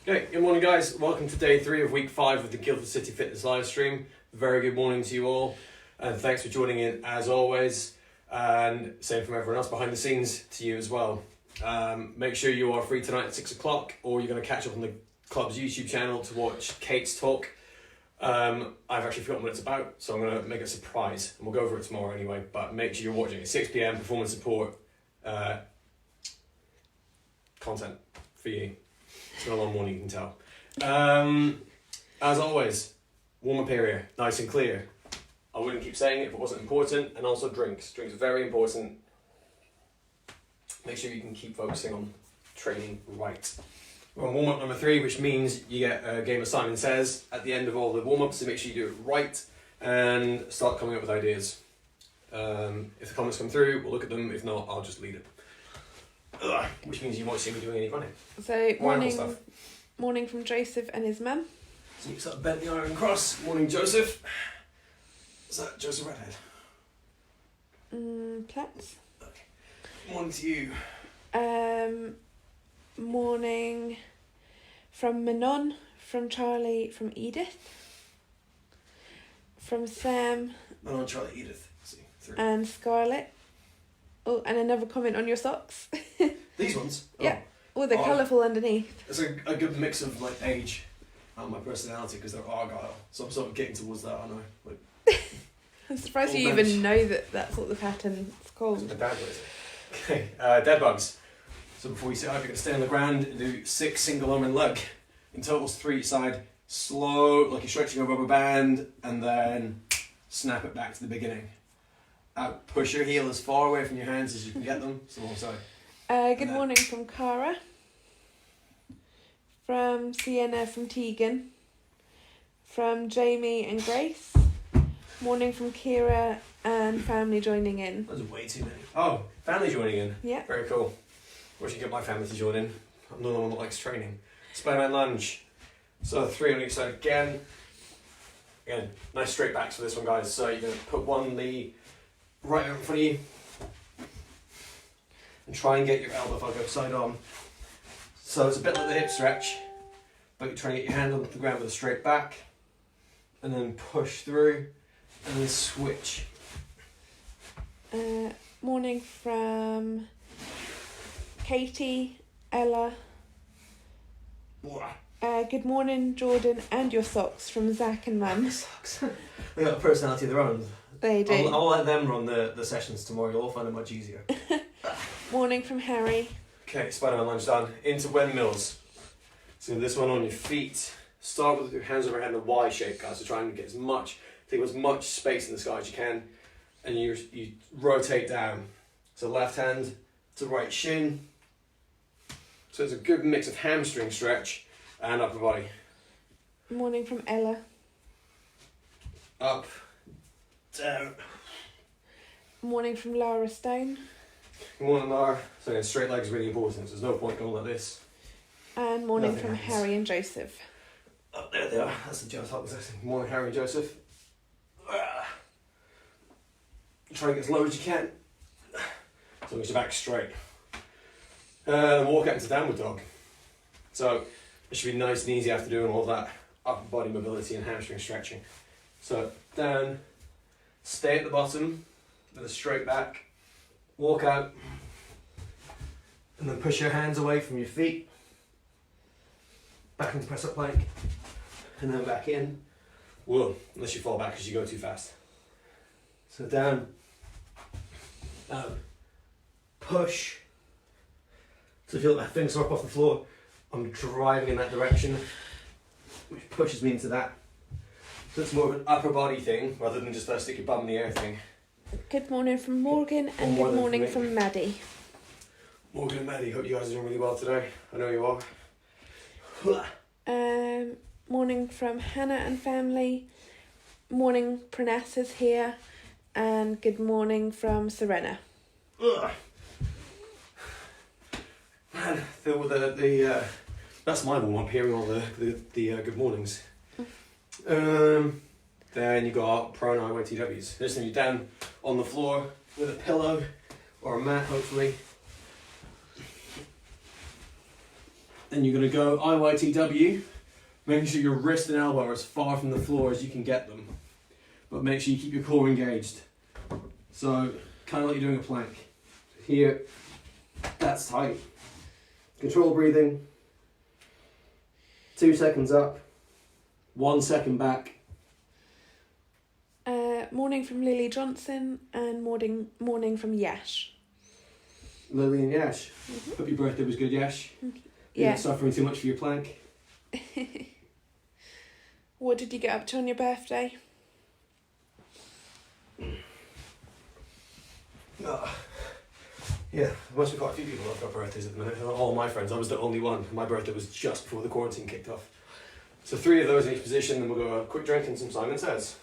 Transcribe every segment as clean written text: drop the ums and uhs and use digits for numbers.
Okay, good morning guys. Welcome to day 3 of week 5 of the Guildford City Fitness live stream. Very good morning to you all, and thanks for joining in as always, and same from everyone else behind the scenes to you as well. Make sure you are free tonight at 6 o'clock, or you're going to catch up on the club's YouTube channel to watch Kate's talk. I've actually forgotten what it's about, so I'm going to make it a surprise, and we'll go over it tomorrow anyway, but make sure you're watching it. 6 PM, performance support, content for you. It's been a long morning, you can tell. As always, warm-up area, nice and clear. I wouldn't keep saying it if it wasn't important. And also drinks. Drinks are very important. Make sure you can keep focusing on training right. We're on warm-up number 3, which means you get a game of Simon Says at the end of all the warm-ups, so make sure you do it right and start coming up with ideas. If the comments come through, we'll look at them. If not, I'll just lead it. Which means you won't see me doing any running. So morning from Joseph and his mum. So you sort of bent the iron cross. Morning, Joseph. Is that Joseph Redhead? Plants. Okay. Morning to you. Morning from Manon, from Charlie, from Edith, from Sam. Manon, Charlie, Edith. See, 3. And Scarlett. Oh, and another comment on your socks. These ones? Yeah. Oh, they're colourful underneath. It's a good mix of like age and my personality, because they're Argyle. So I'm sort of getting towards that, aren't I? Like, I'm surprised you even know that that's what the pattern's called. my dad wears it. Okay, dead bugs. So before you sit up, you're going to stay on the ground and do 6 single arm and leg. In totals 3 each side. Slow, like you're stretching a rubber band, and then snap it back to the beginning. Out, push your heel as far away from your hands as you can get them. So long side. Good morning from Cara. From Sienna, from Tegan. From Jamie and Grace. Morning from Kira and family joining in. That's way too many. Oh, family joining in. Yeah. Very cool. I wish you could get my family to join in. I'm the only one that likes training. Spider-Man lunge. So 3 on each side again. Again, nice straight backs for this one, guys. So you're going to put one knee right out in front of you. And try and get your elbow if I go side on. So it's a bit like the hip stretch, but you're trying to get your hand on the ground with a straight back. And then push through. And then switch. Morning from Katie, Ella. Good morning, Jordan, and your socks from Zach and Mum. Socks. They got a personality of their own. They do. I'll let them run the sessions tomorrow. You'll all find it much easier. Morning from Harry. Okay, Spider-Man lunge done. Into windmills. So this one on your feet. Start with your hands over head in a Y shape, guys. So try and get take as much space in the sky as you can. And you rotate down. So left hand to right shin. So it's a good mix of hamstring stretch and upper body. Morning from Ella. Up, down. Morning from Lara Stone. Good morning, Lara. So again, straight legs is really important. So there's no point going like this. And morning Nothing from happens. Harry and Joseph. Oh, there they are. That's the Joe's help session. Morning, Harry and Joseph. Try and get as low as you can. So get your back straight. And walk out into downward dog. So it should be nice and easy after doing all that upper body mobility and hamstring stretching. So down, stay at the bottom with a straight back, walk out, and then push your hands away from your feet, back into press up plank, and then back in. Whoa, unless you fall back because you go too fast. So down, out, push. So if you let my fingers up off the floor, I'm driving in that direction, which pushes me into that. So it's more of an upper body thing rather than just a stick your bum in the air thing. Good morning from Morgan and good morning from Maddie. Morgan and Maddie, hope you guys are doing really well today. I know you are. Morning from Hannah and family. Morning, Pranessa's here. And good morning from Serena. Man, that's my warm up, hearing all the good mornings. Then you got pro and IYTWs. This time you're down on the floor with a pillow or a mat, hopefully. Then you're going to go IYTW, making sure your wrist and elbow are as far from the floor as you can get them. But make sure you keep your core engaged. So, kind of like you're doing a plank. Here, that's tight. Control breathing. 2 seconds up. 1 second back. Morning from Lily Johnson and morning from Yash. Lily and Yash. Hope your birthday was good, Yash. You're not suffering too much for your plank. What did you get up to on your birthday? Yeah, there must be quite a few people who've got birthdays at the minute. All my friends, I was the only one. My birthday was just before the quarantine kicked off. So 3 of those in each position, then we'll go a quick drink and some Simon Says.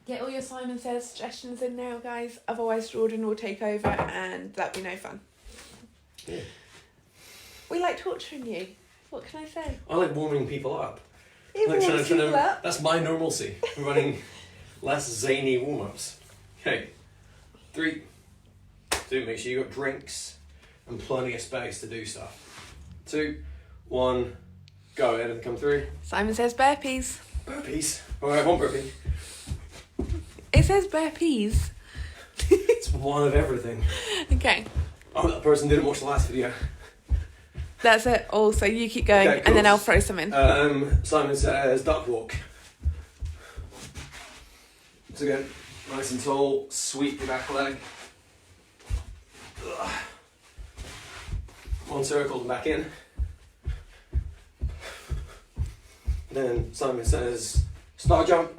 Get all your Simon Says suggestions in now, guys. Otherwise, Jordan will take over and that'll be no fun. Yeah. We like torturing you. What can I say? I like warming people up. It Like warms people up. that's my normalcy. Running less zany warm-ups. Okay. 3, 2, make sure you got drinks and plenty of space to do stuff. 2, 1, go. Anything come through? Simon Says burpees. Burpees. Alright, 1 burpee. It says burpees. It's one of everything. Okay. Oh, that person didn't watch the last video. That's it. Also, you keep going, Okay, cool. and then I'll throw some in. Simon Says duck walk. So again, nice and tall, sweep your back leg. Ugh. 1 circle and back in. Then Simon Says star jump.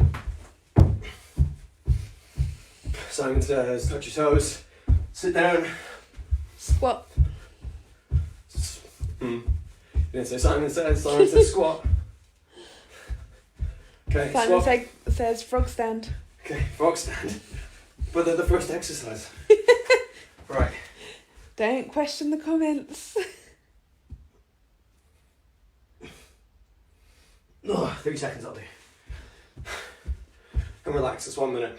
Simon Says touch your toes, sit down. Squat. You didn't say Simon Says squat. Okay, Simon squat. says frog stand. Okay, frog stand. But they're the first exercise. Right. Don't question the comments. Oh, 3 seconds I'll do. And relax, it's 1 minute.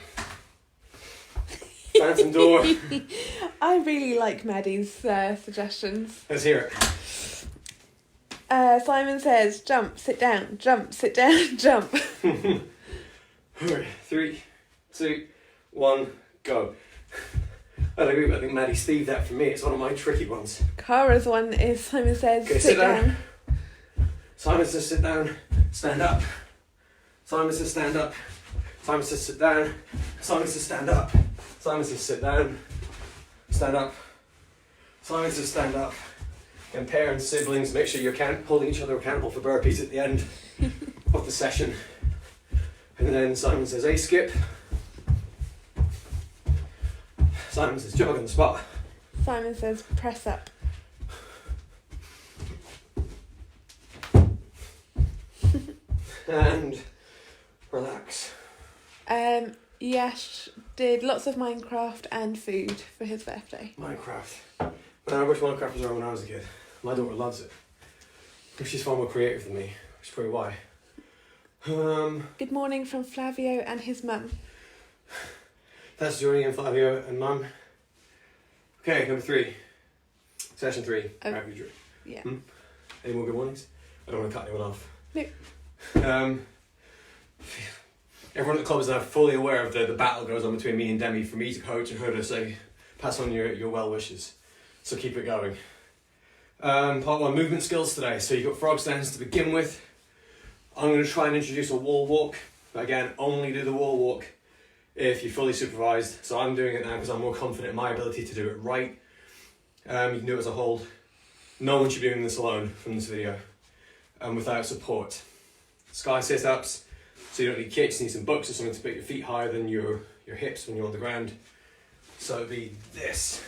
Phantom door. I really like Maddie's suggestions. Let's hear it. Simon Says jump, sit down, jump, jump. Alright, 3, 2, 1, go. I agree, but I think Maddie Steve that for me. It's one of my tricky ones. Cara's one is Simon Says Okay, sit down. Simon says sit down, stand up. Simon says stand up. Simon says sit down. Simon says stand up. Simon says sit down, stand up. Simon says stand up. And parents, siblings, make sure you're holding each other accountable for burpees at the end of the session. And then Simon says a skip. Simon says jog on the spot. Simon Says press up. And relax. Yash did lots of Minecraft and food for his birthday. Minecraft. Man, I wish Minecraft was around when I was a kid. My daughter loves it. She's far more creative than me, which is probably why. Good morning from Flavio and his mum. That's Johnny and Flavio and Mum. Okay, number 3. Session 3. Rapid drink. Yeah. Any more good mornings? I don't want to cut anyone off. No. Everyone at the club is now fully aware of the battle goes on between me and Demi for me to coach and her to say, pass on your well wishes. So keep it going. Part 1, movement skills today. So you've got frog stands to begin with. I'm going to try and introduce a wall walk. But again, only do the wall walk if you're fully supervised. So I'm doing it now because I'm more confident in my ability to do it right. You can do it as a hold. No one should be doing this alone from this video. Without support. Sky sit-ups. So you don't need kicks, you need some books or something to put your feet higher than your hips when you're on the ground. So it'd be this.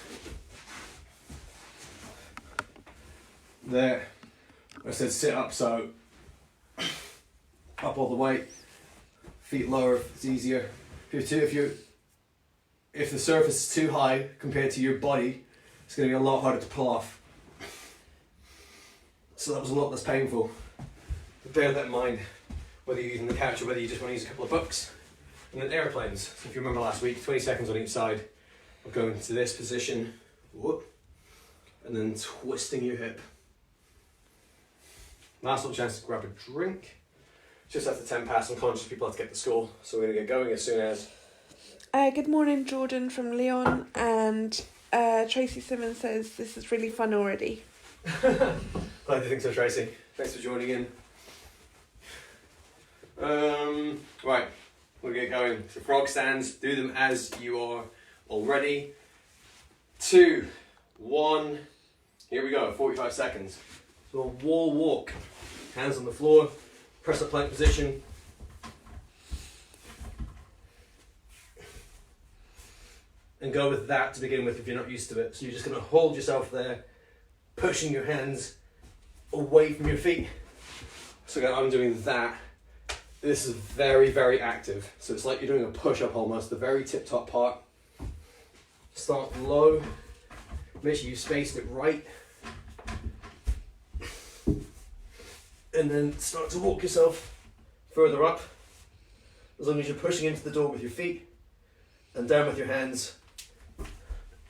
There. I said sit up, so up all the way. Feet lower if it's easier. If the surface is too high compared to your body, it's going to be a lot harder to pull off. So that was a lot less painful. But bear that in mind, whether you're using the couch or whether you just want to use a couple of books. And then airplanes. So if you remember last week, 20 seconds on each side of going to this position, whoop, and then twisting your hip. Last little chance to grab a drink. Just after 10 past, I'm conscious people have to get to school, so we're going to get going as soon as. Good morning, Jordan from Leon, and Tracy Simmons says this is really fun already. Glad you think so, Tracy. Thanks for joining in. Right, we'll get going. So frog stands, do them as you are all ready. 2, 1, here we go, 45 seconds. So a wall walk, hands on the floor, press up plank position. And go with that to begin with if you're not used to it. So you're just going to hold yourself there, pushing your hands away from your feet. So again, I'm doing that. This is very, very active. So it's like you're doing a push-up almost, the very tip-top part. Start low, make sure you spaced it right. And then start to walk yourself further up. As long as you're pushing into the door with your feet and down with your hands.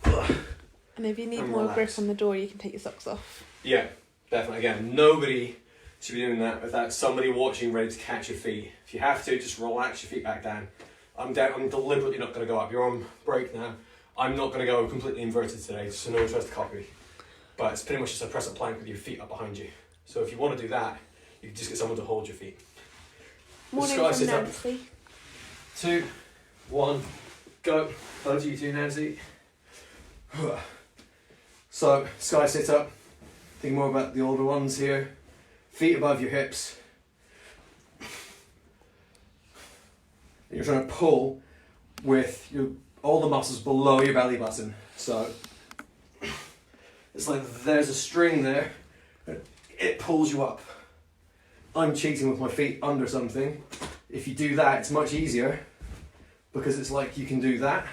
And if you need And more relax. grip on the door, you can take your socks off. Yeah, definitely. Again, nobody should be doing that without somebody watching ready to catch your feet. If you have to, just relax your feet back down. I'm deliberately not going to go up. You're on break now. I'm not going to go completely inverted today, so no one tries to copy. But it's pretty much just a press up plank with your feet up behind you. So if you want to do that, you can just get someone to hold your feet. Morning Sky from sit up. Nancy. 2, 1, go. Over to you two, Nancy. So, sky sit up. Think more about the older ones here. Feet above your hips. And you're trying to pull with all the muscles below your belly button. So, it's like there's a string there. It pulls you up. I'm cheating with my feet under something. If you do that, it's much easier because it's like you can do that.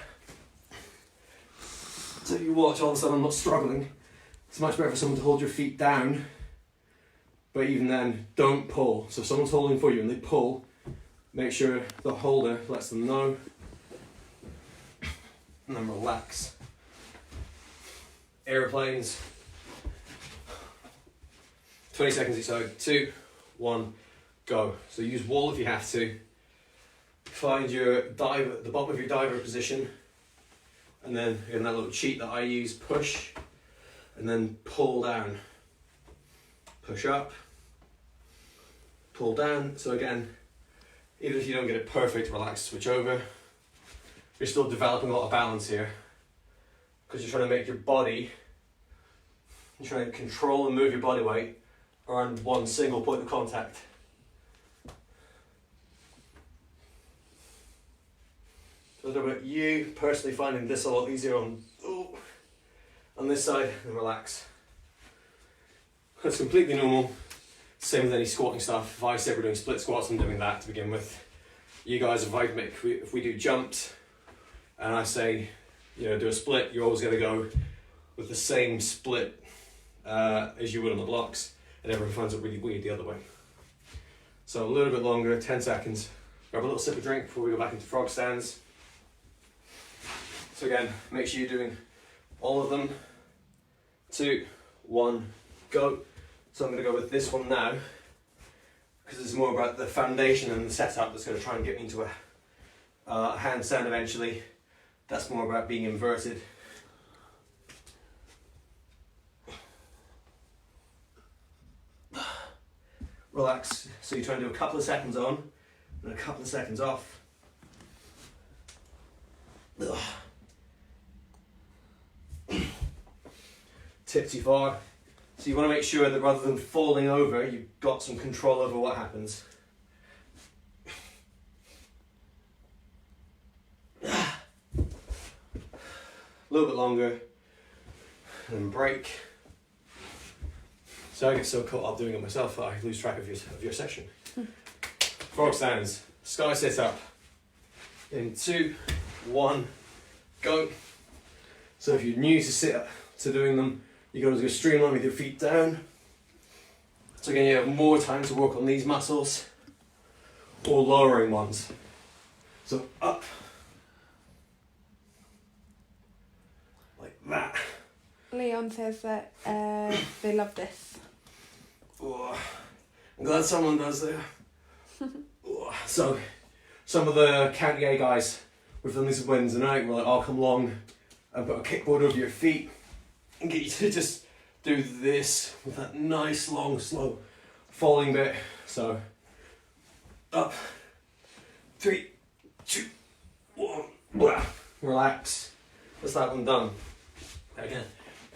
So you watch, all of a sudden I'm not struggling. It's much better for someone to hold your feet down, but even then, don't pull. So if someone's holding for you and they pull, make sure the holder lets them know, and then relax. Airplanes. 20 seconds each side. 2, 1, go. So use wall if you have to. Find your dive at the bottom of your diver position. And then in that little cheat that I use, push. And then pull down. Push up. Pull down. So again, even if you don't get it perfect, relax, switch over. You're still developing a lot of balance here. Because you're trying to make your body, you're trying to control and move your body weight around one single point of contact. So I don't know about you, personally finding this a lot easier on this side, and relax. That's completely normal. Same with any squatting stuff. If I say we're doing split squats, I'm doing that to begin with. You guys, if we do jumps, and I say, do a split, you're always going to go with the same split as you would on the blocks, and everyone finds it really weird the other way. So a little bit longer, 10 seconds. Grab a little sip of drink before we go back into frog stands. So again, make sure you're doing all of them. 2, 1, go. So I'm going to go with this one now, because it's more about the foundation and the setup that's going to try and get me into a handstand eventually. That's more about being inverted. Relax. So you try and do a couple of seconds on and a couple of seconds off. Tip too far. So you want to make sure that rather than falling over, you've got some control over what happens. A little bit longer, and then break. So I get so caught up doing it myself that I lose track of your session. Frog stands, sky sit up. In 2, 1, go. So if you're new to doing them, you're going to go streamline with your feet down. So again, you have more time to work on these muscles or lowering ones. So up, like that. Leon says that they love this. Oh. I'm glad someone does there. So, some of the County A guys, we've done this with Wednesday night, we're like, oh, come along and put a kickboard over your feet and get you to just do this with that nice, long, slow falling bit. So, up, 3, 2, 1, blah. Relax. That's that one done. Again,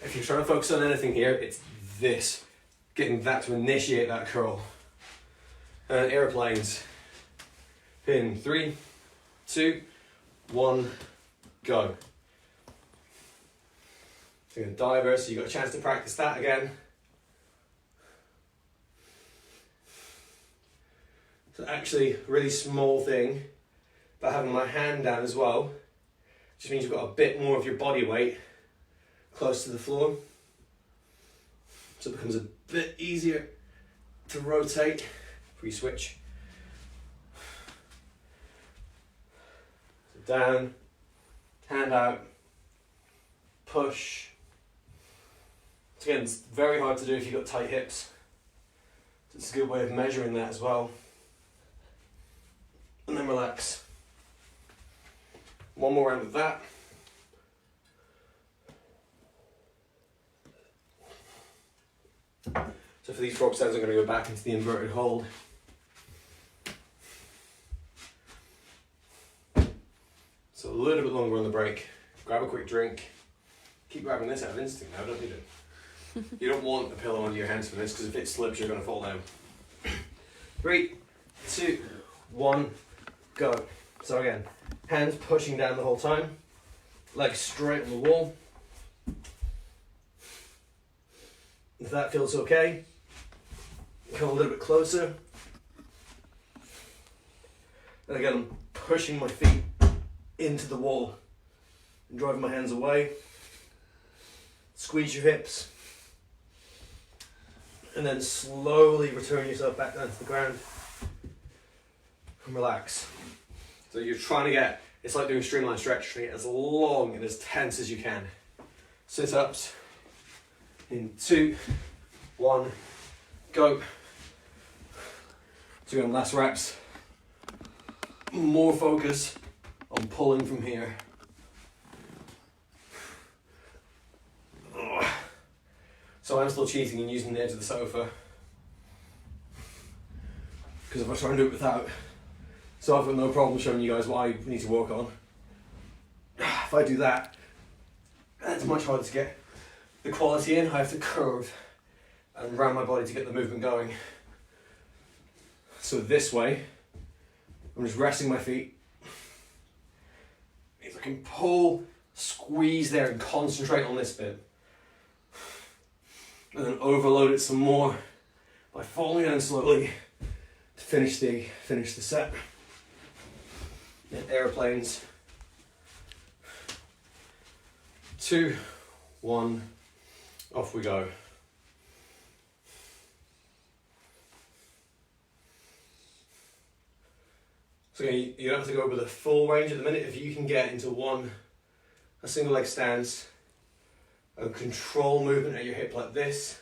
if you're trying to focus on anything here, it's this. Getting that to initiate that curl. And airplanes. In 3, 2, 1, go. So you're going to diver, so you've got a chance to practice that again. So actually, a really small thing, but having my hand down as well, just means you've got a bit more of your body weight close to the floor. So it becomes a bit easier to rotate before you switch. So down, hand out, push. So again, it's very hard to do if you've got tight hips. So it's a good way of measuring that as well. And then relax. One more round of that. So for these frog stands, I'm going to go back into the inverted hold. So a little bit longer on the break. Grab a quick drink. Keep grabbing this out of instinct now, don't need it. You don't want a pillow under your hands for this, because if it slips, you're going to fall down. 3, 2, 1, go. So again, hands pushing down the whole time, legs straight on the wall. If that feels okay, come a little bit closer. And again, I'm pushing my feet into the wall and driving my hands away. Squeeze your hips. And then slowly return yourself back down to the ground and relax. So you're trying to get, it's like doing a streamline stretch, trying to get as long and as tense as you can. Sit-ups in 2, 1, go. So again, last reps. More focus on pulling from here. So I'm still cheating and using the edge of the sofa, because if I try and do it without, so I've got no problem showing you guys what I need to work on. If I do that, it's much harder to get the quality in. I have to curve and round my body to get the movement going. So this way, I'm just resting my feet. Means I can pull, squeeze there and concentrate on this bit. And then overload it some more by falling down slowly to finish the set. And airplanes. 2, 1, off we go. So you don't have to go over the full range at the minute. If you can get into a single leg stance, and control movement at your hip like this,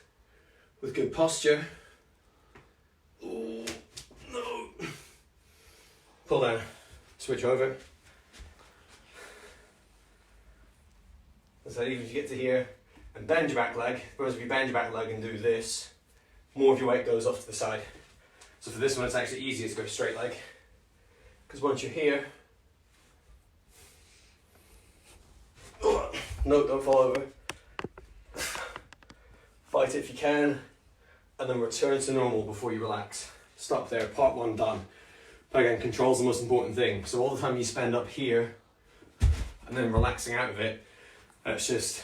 with good posture. Oh, no. Pull down, switch over. So even if you get to here and bend your back leg, whereas if you bend your back leg and do this, more of your weight goes off to the side. So for this one, it's actually easier to go straight leg. Because once you're here, oh, no, don't fall over. Fight it if you can, and then return to normal before you relax. Stop there, part 1 done. But again, control's the most important thing. So all the time you spend up here, and then relaxing out of it, it's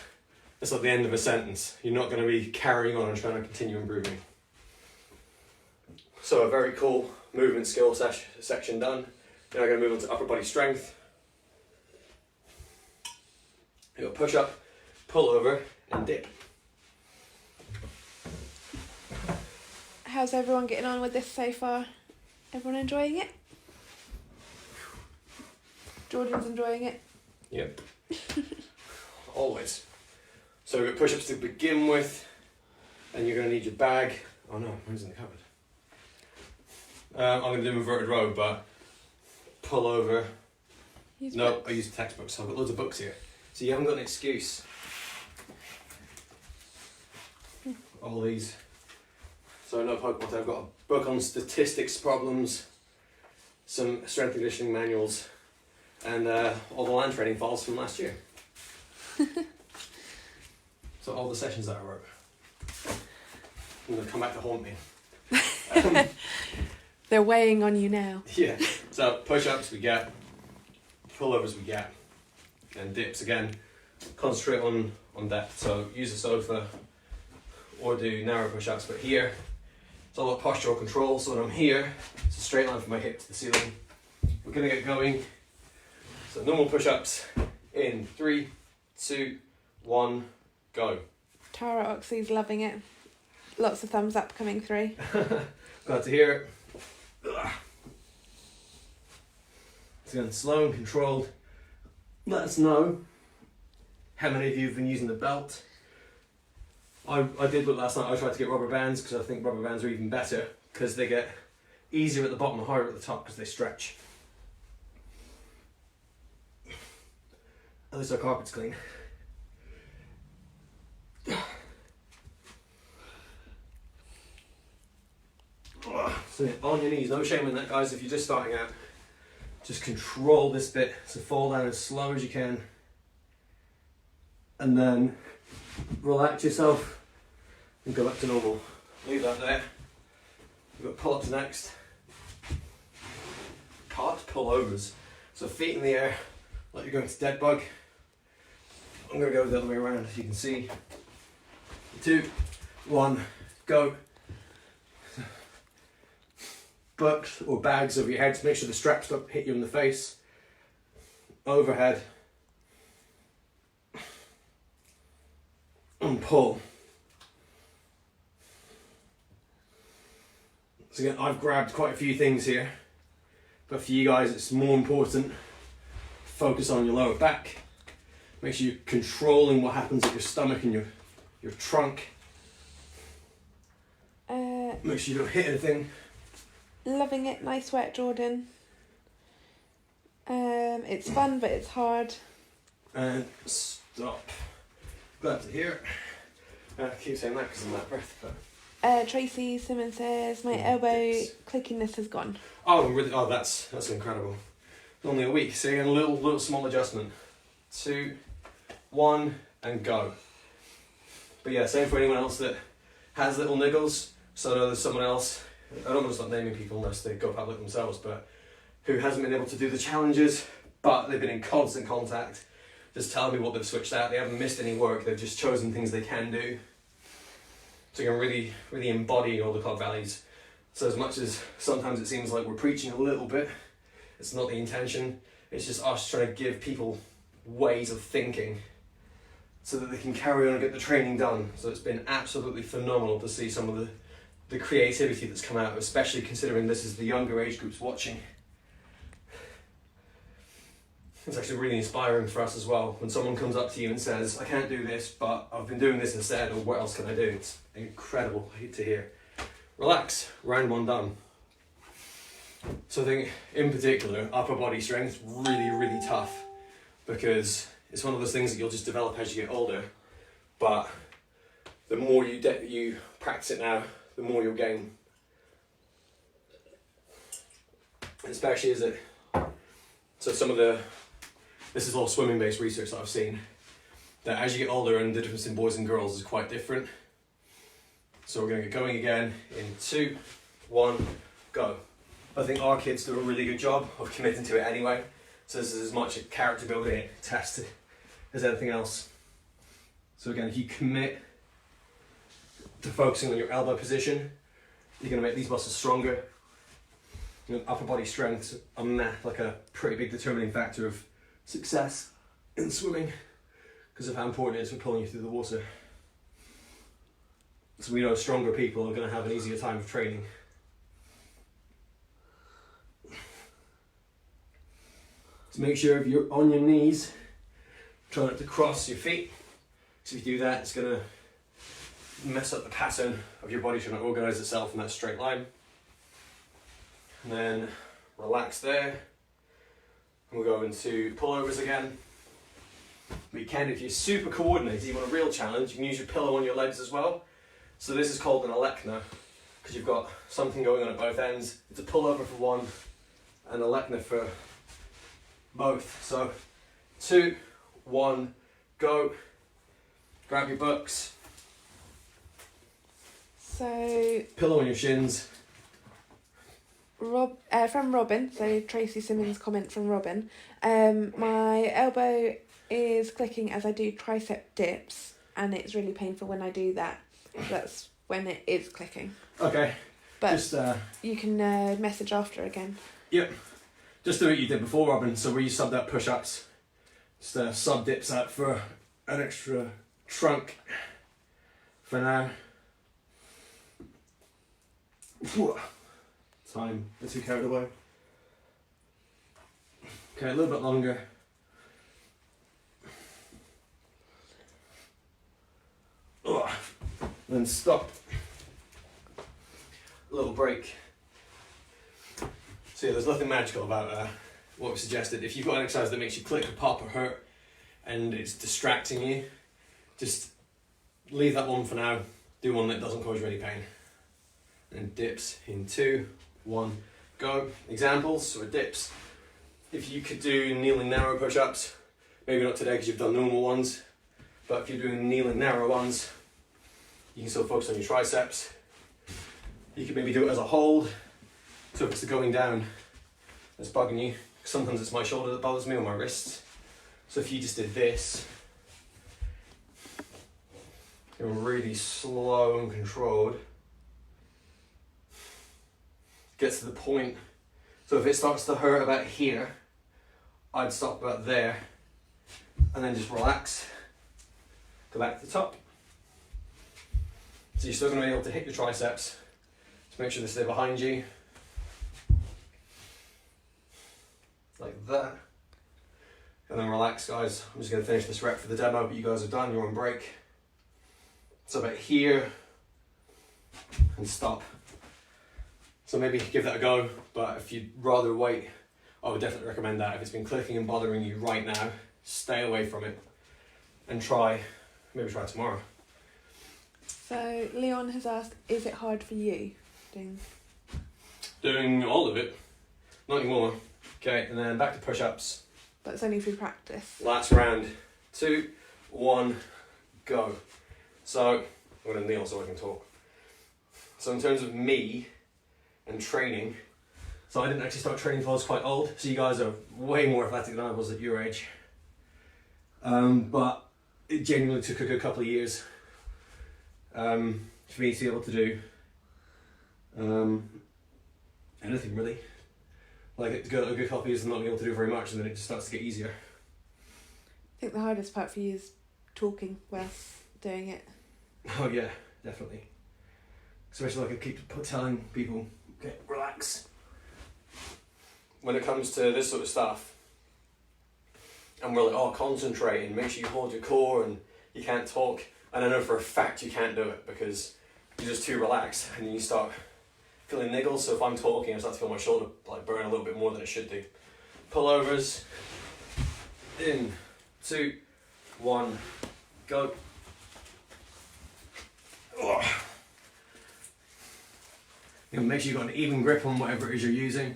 like the end of a sentence. You're not going to be carrying on and trying to continue improving. So a very cool movement skill section done. Now I'm going to move on to upper body strength. You got push up, pull over, and dip. How's everyone getting on with this so far? Everyone enjoying it? Jordan's enjoying it? Yep. Always. So we've got push-ups to begin with, and you're going to need your bag. Oh no, mine's in the cupboard. I'm going to do inverted row, but pull over. Use No, books. I use textbooks, so I've got loads of books here. So you haven't got an excuse. All these. So no Pokemon, I've got a book on statistics problems, some strength and conditioning manuals, and all the land training files from last year. So all the sessions that I wrote. I'm going to come back to haunt me. They're weighing on you now. Yeah, so push-ups we get, pullovers we get, and dips again. Concentrate on depth, so use the sofa or do narrow push-ups, but here it's all about postural control, so when I'm here, it's a straight line from my hip to the ceiling. We're going to get going. So normal push-ups in 3, 2, 1, go. Tara Oxley's loving it. Lots of thumbs up coming through. Glad to hear it. So again, slow and controlled. Let us know how many of you have been using the belt. I did look last night, I tried to get rubber bands because I think rubber bands are even better because they get easier at the bottom and harder at the top because they stretch. At least our carpet's clean. So on your knees, no shame in that guys, if you're just starting out. Just control this bit, so fall down as slow as you can. And then relax yourself and go back to normal. Leave that there. We've got pull-ups next. Part pull-overs. So feet in the air, like you're going to dead bug. I'm going to go the other way around, as you can see. 2, 1, go. Books or bags over your head to make sure the straps don't hit you in the face. Overhead. And pull. So again, I've grabbed quite a few things here, but for you guys it's more important. Focus on your lower back. Make sure you're controlling what happens at your stomach and your trunk. Make sure you don't hit anything. Loving it. Nice work, Jordan. It's fun, but it's hard. And stop. Glad to hear it. I keep saying that because I'm out of breath. But Tracy Simmons says, my elbow clickiness has gone. oh, really? Oh, that's incredible. Only a week. So again, a little small adjustment. 2, 1, and go. But yeah, same for anyone else that has little niggles. So I know there's someone else. I don't want to start naming people unless they go public themselves, but who hasn't been able to do the challenges, but they've been in constant contact, just telling me what they've switched out. They haven't missed any work, they've just chosen things they can do. So you can really embody all the clog values. So as much as sometimes it seems like we're preaching a little bit, it's not the intention. It's just us trying to give people ways of thinking so that they can carry on and get the training done. So it's been absolutely phenomenal to see some of the creativity that's come out, especially considering this is the younger age groups watching. It's actually really inspiring for us as well when someone comes up to you and says, I can't do this, but I've been doing this instead, or what else can I do? It's incredible to hear. Relax, round 1 done. So I think in particular, upper body strength, really tough, because it's one of those things that you'll just develop as you get older, but the more you practice it now, the more you'll gain. Especially as this is all swimming based research that I've seen, that as you get older and the difference in boys and girls is quite different. So we're going to get going again in 2, 1, go. I think our kids do a really good job of committing to it anyway, so this is as much a character building test as anything else. So again, if you commit to focusing on your elbow position, you're going to make these muscles stronger. You know, upper body strength like a pretty big determining factor of success in swimming because of how important it is for pulling you through the water. So we know stronger people are going to have an easier time of training. So make sure if you're on your knees, try not to cross your feet. So if you do that, it's going to mess up the pattern of your body trying to organise itself in that straight line. And then relax there. And we'll go into pullovers again. But you can, if you're super coordinated, you want a real challenge, you can use your pillow on your legs as well. So this is called an Alekna, because you've got something going on at both ends. It's a pullover for one, and Alekna for both. So 2, 1, go. Grab your books. So Pillow on your shins. From Robin, so Tracy Simmons' comment from Robin. My elbow is clicking as I do tricep dips, and it's really painful when I do that. That's when it is clicking. Okay. But just, you can message after again. Yep. Just do what you did before, Robin. So where you subbed out push-ups, just sub dips out for an extra trunk for now. Time, let's get carried away. Okay, a little bit longer. Then stop. A little break. So yeah, there's nothing magical about what we suggested. If you've got an exercise that makes you click or pop or hurt and it's distracting you, just leave that one for now. Do one that doesn't cause you any pain. And dips in 2, 1, go. Examples, so it dips. If you could do kneeling narrow push-ups, maybe not today because you've done normal ones, but if you're doing kneeling narrow ones, you can still focus on your triceps. You could maybe do it as a hold. So if it's the going down that's bugging you, sometimes it's my shoulder that bothers me or my wrists. So if you just did this, you're really slow and controlled. Gets to the point. So if it starts to hurt about here, I'd stop about there and then just relax. Go back to the top. So you're still going to be able to hit your triceps. Just make sure they stay behind you. Like that. And then relax, guys. I'm just going to finish this rep for the demo, but you guys are done, you're on break. So about here and stop. So maybe give that a go, but if you'd rather wait, I would definitely recommend that. If it's been clicking and bothering you right now, stay away from it and maybe try tomorrow. So Leon has asked, is it hard for you doing all of it? Not anymore. Okay, and then back to push-ups. But it's only through practice. Last round. 2, 1, go. So, I'm going to kneel so I can talk. So in terms of me and training, so I didn't actually start training until I was quite old, so you guys are way more athletic than I was at your age. But it genuinely took a good couple of years for me to be able to do anything really. Like a good couple of years and not being able to do very much, and then it just starts to get easier. I think the hardest part for you is talking whilst doing it. Oh yeah, definitely. Especially like I keep telling people, okay, relax. When it comes to this sort of stuff, and we're like, concentrate and make sure you hold your core and you can't talk. And I know for a fact you can't do it because you're just too relaxed and you start feeling niggles. So if I'm talking, I start to feel my shoulder like burn a little bit more than it should do. Pullovers. In 2, 1, go. You make sure you've got an even grip on whatever it is you're using.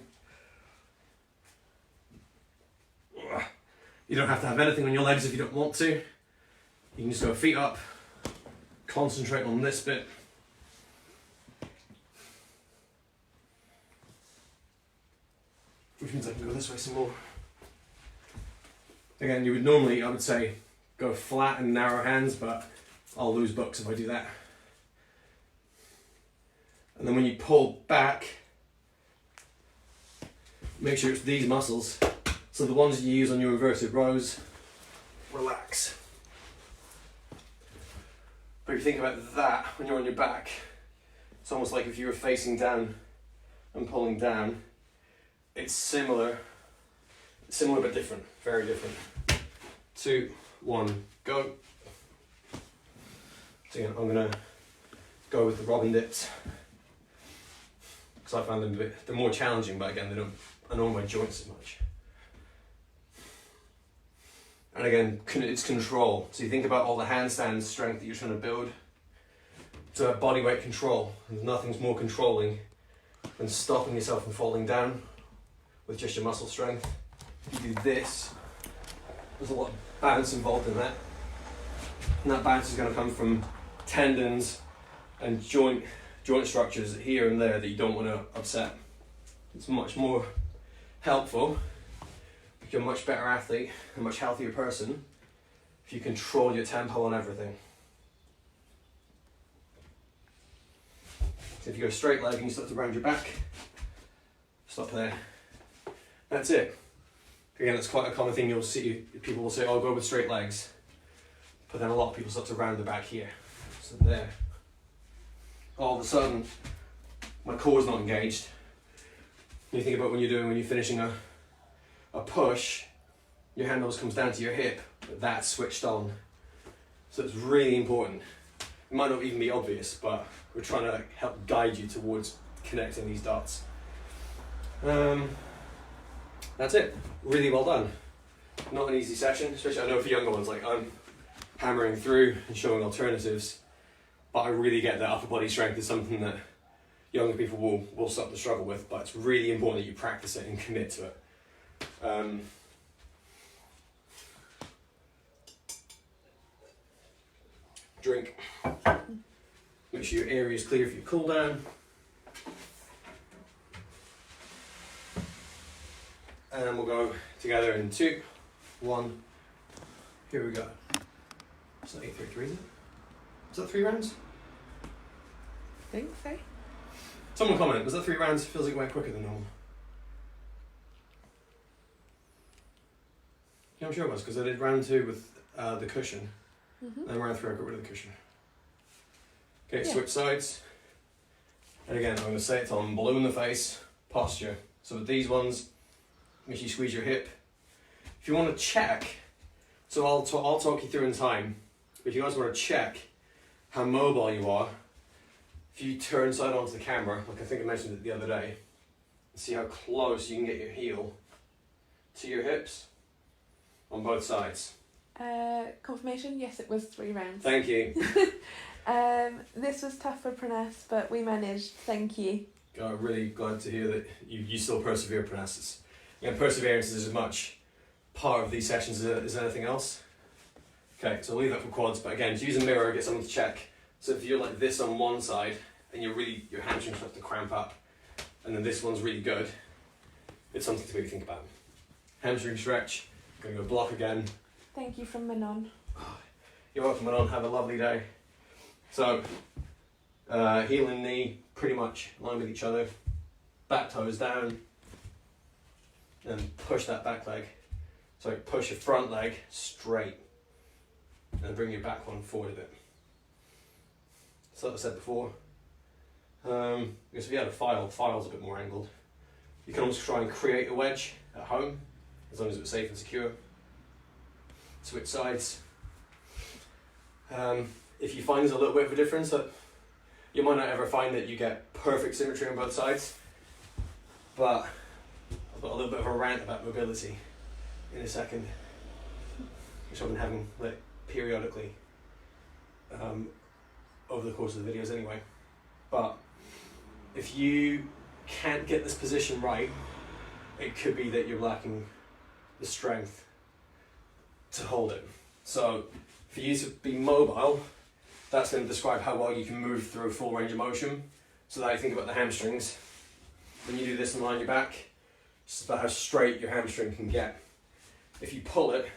You don't have to have anything on your legs if you don't want to. You can just go feet up, concentrate on this bit. Which means I can go this way some more. Again, you would normally, I would say, go flat and narrow hands, but I'll lose bucks if I do that. And then when you pull back, make sure it's these muscles. So the ones you use on your inverted rows, relax. But if you think about that, when you're on your back, it's almost like if you were facing down and pulling down. It's similar but different, very different. 2, 1, go. So again, I'm gonna go with the Robin dips. because I find them they're more challenging, but again, they don't annoy my joints as much. And again, it's control. So you think about all the handstand strength that you're trying to build. It's a body weight control. And nothing's more controlling than stopping yourself from falling down with just your muscle strength. If you do this, there's a lot of balance involved in that. And that balance is going to come from tendons and joint structures here and there that you don't want to upset. It's much more helpful, you're a much better athlete, a much healthier person, if you control your tempo on everything. So if you go straight leg and you start to round your back, stop there. That's it. Again, that's quite a common thing you'll see. People will say, oh, go with straight legs. But then a lot of people start to round the back here. So there. All of a sudden, my core's not engaged. You think about when you're finishing a push, your hand always comes down to your hip, but that's switched on. So it's really important. It might not even be obvious, but we're trying to help guide you towards connecting these dots. That's it. Really well done. Not an easy session, especially I know for younger ones, like I'm hammering through and showing alternatives, but I really get that upper body strength is something that younger people will start to struggle with, but it's really important that you practice it and commit to it. Drink. Make sure your area is clear for your cool down. And we'll go together in 2, 1. Here we go. It's not 8-3-3, is it? Is that 3 rounds? I think so. Someone comment, was that 3 rounds? Feels like it went quicker than normal. Yeah, I'm sure it was, because I did round 2 with the cushion. Then round 3 I got rid of the cushion. Okay, switch sides. And again, I'm going to say it till I'm blue in the face. Posture. So with these ones, make sure you squeeze your hip. If you want to check, so I'll talk you through in time, but if you guys want to check how mobile you are, if you turn side onto the camera, like I think I mentioned it the other day, see how close you can get your heel to your hips on both sides. Confirmation, yes, it was 3 rounds. Thank you. This was tough for Pranas, but we managed. Thank you. I'm really glad to hear that you still persevere, Pranas. And perseverance is as much part of these sessions as anything else. Okay, so I'll leave that for quads, but again, to use a mirror, get someone to check. So if you're like this on one side, and your hamstrings start to cramp up, and then this one's really good, it's something to really think about. Hamstring stretch, gonna go block again. Thank you from Manon. You're welcome, Manon, have a lovely day. So, heel and knee pretty much line with each other, back toes down, and push that back leg. So push your front leg straight, and bring your back one forward a bit. So like I said before, because if you had a file's a bit more angled. You can almost try and create a wedge at home, as long as it's safe and secure. Switch sides. If you find there's a little bit of a difference, that you might not ever find that you get perfect symmetry on both sides, but I've got a little bit of a rant about mobility in a second, which I've been having like periodically over the course of the videos anyway. But if you can't get this position right, it could be that you're lacking the strength to hold it. So for you to be mobile, that's going to describe how well you can move through full range of motion. So that you think about the hamstrings. When you do this and lie on your back, it's about how straight your hamstring can get. If you pull it,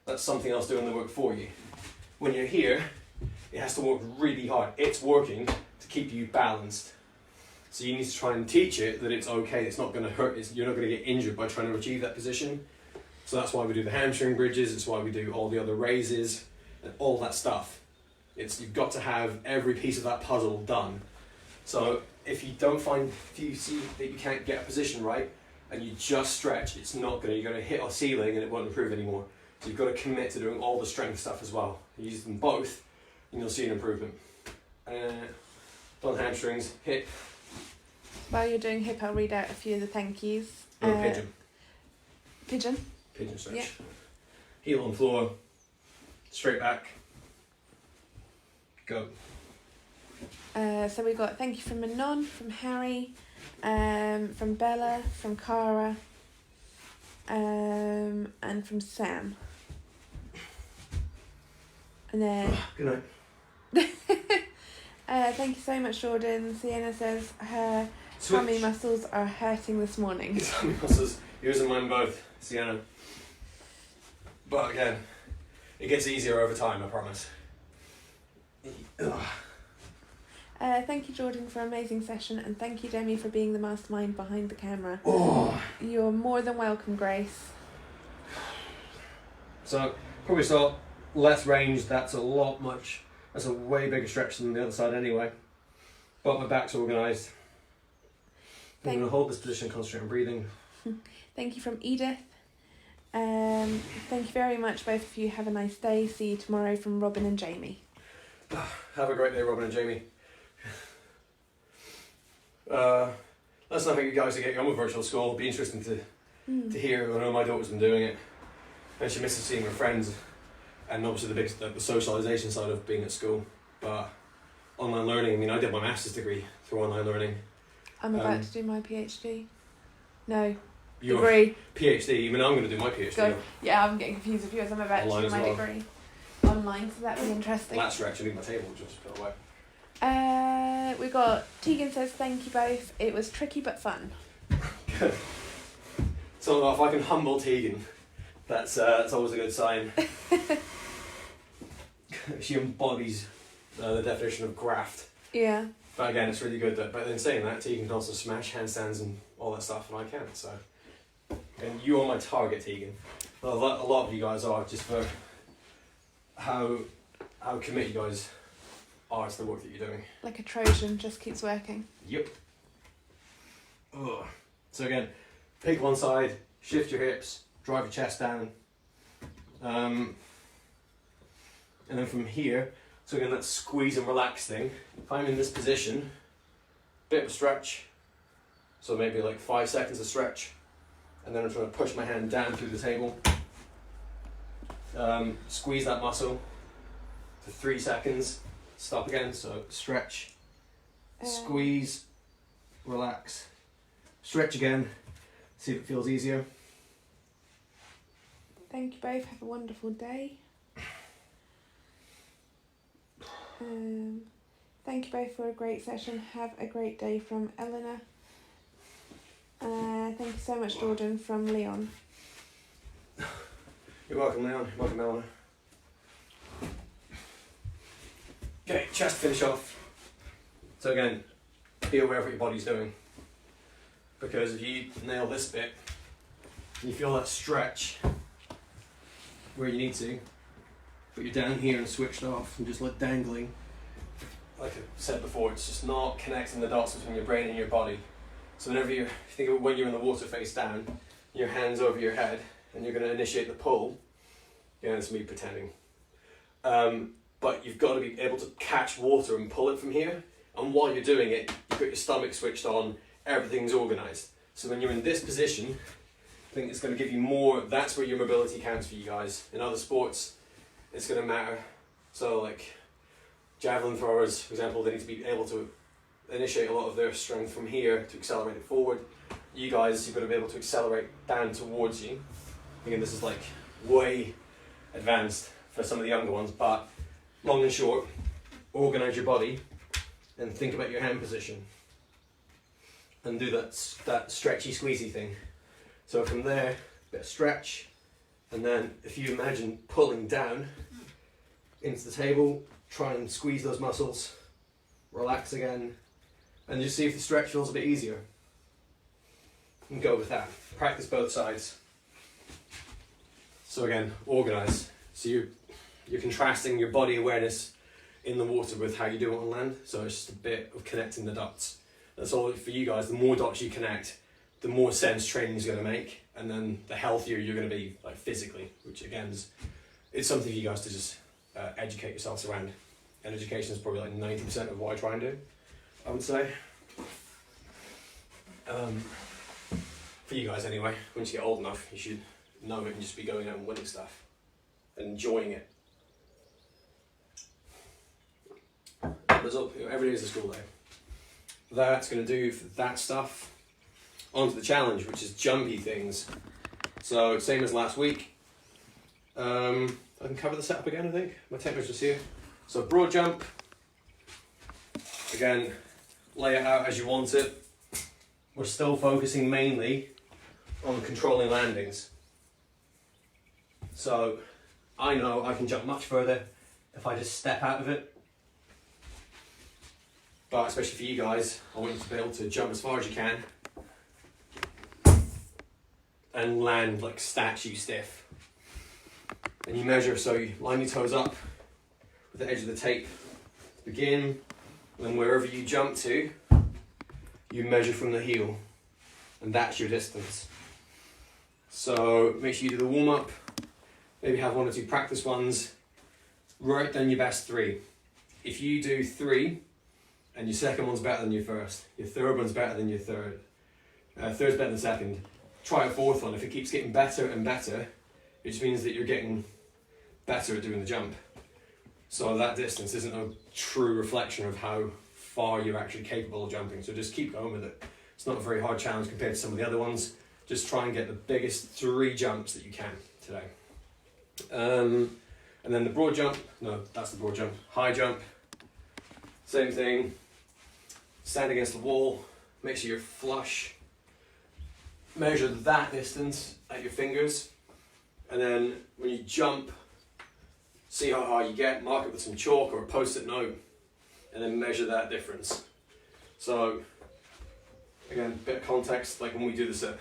that's something else doing the work for you. When you're here, it has to work really hard. It's working to keep you balanced. So you need to try and teach it that it's okay, it's not going to hurt, you're not going to get injured by trying to achieve that position. So that's why we do the hamstring bridges, it's why we do all the other raises, and all that stuff. You've got to have every piece of that puzzle done. So if you see that you can't get a position right, and you just stretch, you're going to hit a ceiling and it won't improve anymore. So you've got to commit to doing all the strength stuff as well. You use them both, and you'll see an improvement. Done hamstrings, hip, While you're doing hip, I'll read out a few of the thank yous. Pigeon. Pigeon. Pigeon stretch. Yeah. Heel on floor. Straight back. Go. So we got thank you from Manon, from Harry, from Bella, from Cara, and from Sam. And then Good night. thank you so much, Jordan. Sienna says her tummy muscles are hurting this morning. Tummy muscles. Yours and mine both, Sienna. But again, it gets easier over time, I promise. Thank you, Jordan, for an amazing session, and thank you, Demi, for being the mastermind behind the camera. Oh. You're more than welcome, Grace. So, probably start less range. That's a way bigger stretch than the other side anyway. But my back's organised. I'm going to hold this position, concentrate on breathing. Thank you from Edith. Thank you very much, both of you. Have a nice day. See you tomorrow from Robin and Jamie. Have a great day, Robin and Jamie. Let us know how you guys are getting on with virtual school. It'll be interesting to hear. I know my daughter's been doing it, and she misses seeing her friends, and obviously the socialisation side of being at school. But online learning, I mean, I did my master's degree through online learning. I'm about to do my PhD. No. Your degree. PhD, I mean, I'm going to do my PhD. Go. Yeah, I'm getting confused with yours. I'm about Online to do my well. degree online, so that'll be interesting. Last stretch, I need my table, just put away. We got Tegan says thank you both. It was tricky but fun. Good. So if I can humble Tegan, that's always a good sign. She embodies the definition of graft. Yeah. But again, it's really good that. But then saying that, Tegan can also smash handstands and all that stuff, and I can't. So, and you are my target, Tegan. A lot of you guys are, just for how committed you guys are to the work that you're doing. Like a Trojan, just keeps working. Yep. Ugh. So again, pick one side, shift your hips, drive your chest down. And then from here, so again, that squeeze and relax thing. If I'm in this position, bit of a stretch. So maybe like 5 seconds of stretch. And then I'm trying to push my hand down through the table. Squeeze that muscle for 3 seconds. Stop again, so stretch, squeeze, relax, stretch again, see if it feels easier. Thank you both, have a wonderful day. Thank you both for a great session, have a great day from Eleanor. Thank you so much, Jordan, from Leon. You're welcome, Leon. You're welcome, Eleanor. Okay, chest finish off. So again, be aware of what your body's doing. Because if you nail this bit, and you feel that stretch where you need to, but you're down here and switched off and just like dangling, like I said before, it's just not connecting the dots between your brain and your body. So whenever you think of when you're in the water face down, your hands over your head, and you're going to initiate the pull, again, it's me pretending. But you've got to be able to catch water and pull it from here. And while you're doing it, you've got your stomach switched on, everything's organised. So when you're in this position, I think it's going to give you more, that's where your mobility counts for you guys. In other sports, it's going to matter. So like javelin throwers, for example, they need to be able to initiate a lot of their strength from here to accelerate it forward. You guys, you've got to be able to accelerate down towards you. Again, this is like way advanced for some of the younger ones, but long and short, organise your body and think about your hand position and do that stretchy squeezy thing. So from there, bit of stretch, and then if you imagine pulling down into the table, try and squeeze those muscles, relax again, and just see if the stretch feels a bit easier. And go with that. Practice both sides. So again, organise. So you're contrasting your body awareness in the water with how you do it on land. So it's just a bit of connecting the dots. That's all for you guys. The more dots you connect, the more sense training is going to make, and then the healthier you're going to be, like physically. Which again it's something for you guys to just educate yourselves around. And education is probably like 90% of what I try and do, I would say. For you guys anyway, once you get old enough, you should know it and just be going out and winning stuff and enjoying it. Every day is a school day. That's going to do for that stuff. On to the challenge, which is jumpy things. So, same as last week. I can cover the setup again, I think. My tape measure's here. So, broad jump. Again, lay it out as you want it. We're still focusing mainly on controlling landings. So, I know I can jump much further if I just step out of it. But especially for you guys, I want you to be able to jump as far as you can and land like statue stiff. And you measure, so you line your toes up with the edge of the tape to begin, and then wherever you jump to, you measure from the heel, and that's your distance. So make sure you do the warm up, maybe have 1 or 2 practice ones, write down your best 3. If you do 3, and your second one's better than your first, your third one's better than your third, third's better than second, try a fourth one. If it keeps getting better and better, it just means that you're getting better at doing the jump. So that distance isn't a true reflection of how far you're actually capable of jumping. So just keep going with it. It's not a very hard challenge compared to some of the other ones. Just try and get the biggest 3 jumps that you can today. And then the broad jump, no, that's the broad jump. High jump, same thing. Stand against the wall, make sure you're flush. Measure that distance at your fingers, and then when you jump, see how high you get, mark it with some chalk or a post-it note, and then measure that difference. So, again, bit of context, like when we do this at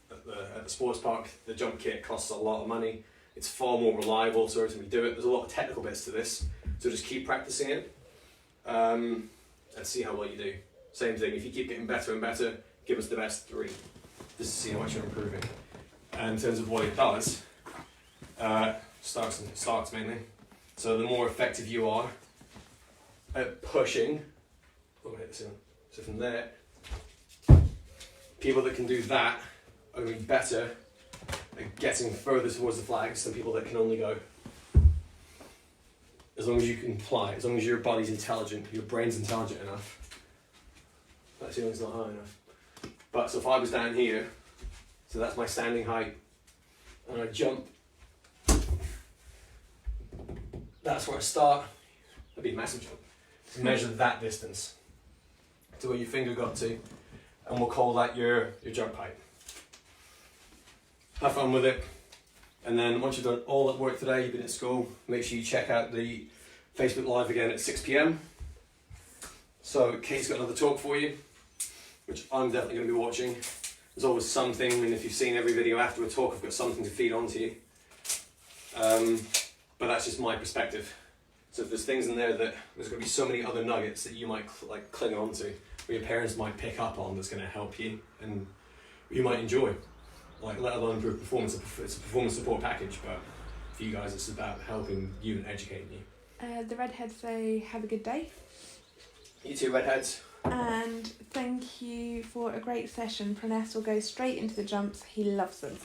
the sports park, the jump kit costs a lot of money. It's far more reliable, so every time we do it, there's a lot of technical bits to this, so just keep practicing it. And see how well you do. Same thing, if you keep getting better and better, give us the best 3, just to see how much you're improving. And in terms of what it does, starts mainly. So the more effective you are at pushing, so from there, people that can do that are going to be better at getting further towards the flags than people that can only go. As long as you can fly, as long as your body's intelligent, your brain's intelligent enough. That ceiling's not high enough. But so if I was down here, so that's my standing height, and I jump, that's where I start. That'd be a massive jump. To measure that distance to where your finger got to, and we'll call that your jump height. Have fun with it. And then once you've done all that work today, you've been at school, make sure you check out the Facebook Live again at 6 PM. So Kate's got another talk for you, which I'm definitely going to be watching. There's always something, I mean, if you've seen every video after a talk, I've got something to feed onto you. But that's just my perspective. So if there's things in there that there's going to be so many other nuggets that you might cling on to, or your parents might pick up on, that's going to help you and you might enjoy. Like, let alone improve performance. It's a performance support package, but for you guys, it's about helping you and educating you. The redheads say, have a good day. You too, redheads. And thank you for a great session. Pranesh will go straight into the jumps. He loves them.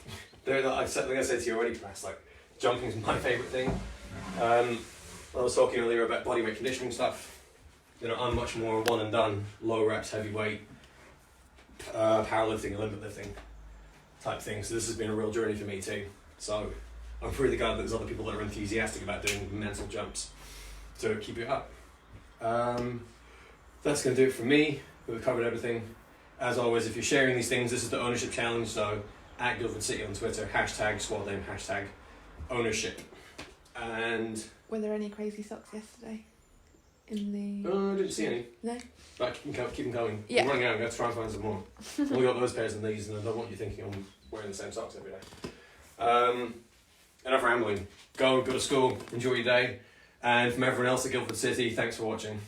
Like I said to you already, Pranesh, like, jumping is my favourite thing. I was talking earlier about bodyweight conditioning stuff. You know, I'm much more one and done, low reps, heavy weight, powerlifting, Olympic lifting type thing. So this has been a real journey for me too. So I'm really glad that there's other people that are enthusiastic about doing mental jumps to keep it up. That's going to do it for me. We've covered everything. As always, if you're sharing these things, this is the ownership challenge. So at Guildford City on Twitter, #squad name, #ownership. And were there any crazy socks yesterday? In the... I didn't see any. No? But keep them going. Yeah. I'm running out, I'm going to try and find some more. I've only got those pairs and these, and I don't want you thinking I'm wearing the same socks every day. Enough rambling. Go to school, enjoy your day. And from everyone else at Guildford City, thanks for watching.